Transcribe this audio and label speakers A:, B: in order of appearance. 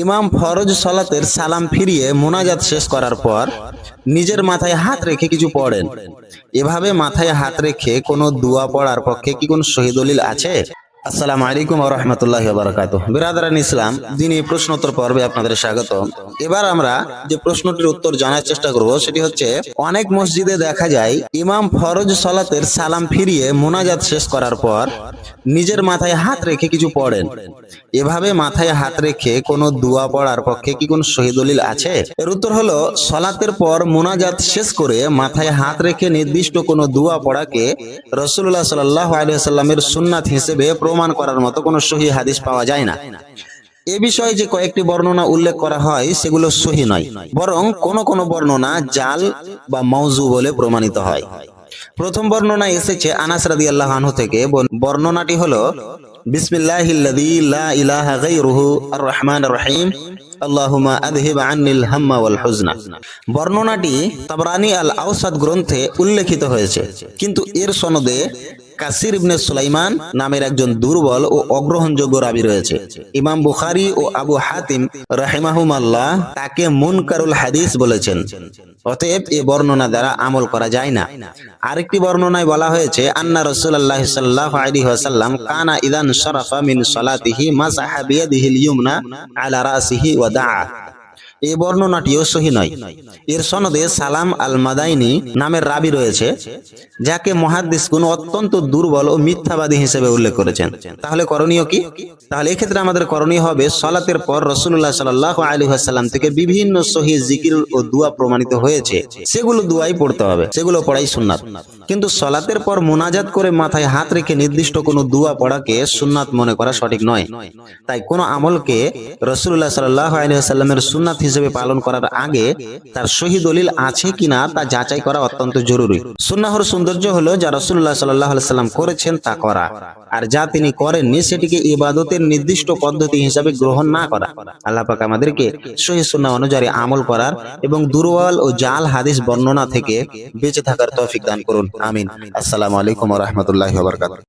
A: ইমাম ফরজ সালাতের সালাম ফিরিয়ে মোনাজাত শেষ করার পর নিজের মাথায় হাত রেখে কিছু পড়েন। এভাবে মাথায় হাত রেখে কোনো দোয়া পড়ার পক্ষে কি কোনো সহিহ দলিল আছে? আসসালামু আলাইকুম ওয়া রাহমাতুল্লাহি ওয়া বারাকাতুহু। বিরাদরান ইসলাম, দিনী প্রশ্নোত্তর পর্বে আপনাদের স্বাগত। এবার আমরা যে প্রশ্নটির উত্তর জানার চেষ্টা করব সেটি হচ্ছে, অনেক মসজিদে দেখা যায় ইমাম ফরজ সালাতের সালাম ফিরিয়ে মোনাজাত শেষ করার পর নিজের মাথায় হাত রেখে কিছু পড়েন। এভাবে মাথায় হাত রেখে কোনো দোয়া পড়ার পক্ষে কি কোনো সহিহ দলিল আছে? এর উত্তর হলো, সালাতের পর মোনাজাত শেষ করে মাথায় হাত রেখে নির্দিষ্ট কোনো দোয়া পড়াকে রাসূলুল্লাহ সাল্লাল্লাহু আলাইহি ওয়াসাল্লামের সুন্নাত হিসেবে প্রমাণ করার মতো কোনো সহিহ হাদিস পাওয়া যায় না। এ বিষয়ে যে কয়েকটি বর্ণনা উল্লেখ করা হয় সেগুলো সহিহ নয়, বরং কোন বর্ণনা জাল বা মাউযু বলে প্রমাণিত হয়। প্রথম বর্ণনা এসেছে আনাস রাদিয়াল্লাহু আনহু থেকে। বর্ণনাটি হলো, বিসমিল্লাহিল্লাযী লা ইলাহা গায়রুহু আর রহমানির রহিম আল্লাহুম্মা আযহিব আন্নিল হাম্মা ওয়াল হুজনা। বর্ণনাটি তাবরানী আল আওসাত গ্রন্থে উল্লেখিত হয়েছে, কিন্তু এর সনদে কাসির ইবনে সুলাইমান নামের একজন দুর্বল ও অগ্রহণযোগ্য রাবী রয়েছে। ইমাম বুখারী ও আবু হাতিম রাহিমাহুমাল্লাহ তাকে মুনকারুল হাদিস বলেছেন। অতএব এই বর্ণনা দ্বারা আমল করা যায় না। আরেকটি বর্ণনায় বলা হয়েছে, আন্না রাসূলুল্লাহ সাল্লাল্লাহু আলাইহি ওয়াসাল্লাম কানা ইদান শারাফা মিন সালাতিহি মাসাহা বিয়াদিহিল ইয়ুমনা আলা রাসিহি ওয়া দাআ। এই বর্ণনাটিও সহিহ নয়। এর সনদে সালাম আল মাদাইনি নামের রাবী রয়েছে, যাকে মুহাদ্দিসগণ অত্যন্ত দুর্বল ও মিথ্যাবাদী হিসেবে উল্লেখ করেছেন। তাহলে করণীয় কি? তাহলে এক্ষেত্রে আমাদের করণীয় হবে, সালাতের পর রাসূলুল্লাহ সাল্লাল্লাহু আলাইহি ওয়াসাল্লাম থেকে বিভিন্ন সহিহ জিকির ও দোয়া প্রমাণিত হয়েছে, সেগুলো দোয়াই পড়তে হবে, সেগুলো পড়াই সুন্নাত। কিন্তু সালাতের পর মুনাজাত করে মাথায় হাত রেখে নির্দিষ্ট কোনো দোয়া পড়াকে সুন্নাত মনে করা সঠিক নয়। তাই কোনো আমলকে রাসূলুল্লাহ সাল্লাল্লাহু আলাইহি ওয়াসাল্লামের সুন্নাত হিসেবে পালন করার আগে তার সহিহ দলিল আছে কিনা তা যাচাই করা অত্যন্ত জরুরি। সুন্নাহর সৌন্দর্য হলো যা রাসূলুল্লাহ সাল্লাল্লাহু আলাইহি ওয়াসাল্লাম করেছেন তা করা, আর যা তিনি করেননি সেটিকে ইবাদতের নির্দিষ্ট পদ্ধতি হিসাবে গ্রহণ না করা। আল্লাহ পাক আমাদেরকে সহিহ সুন্নাহ অনুযায়ী আমল করার এবং দুর্বল ও জাল হাদিস বর্ণনা থেকে বেঁচে থাকার তৌফিক দান করুন। আমিন। আসসালামু আলাইকুম ওয়া রাহমাতুল্লাহি ওয়া বারাকাতুহু।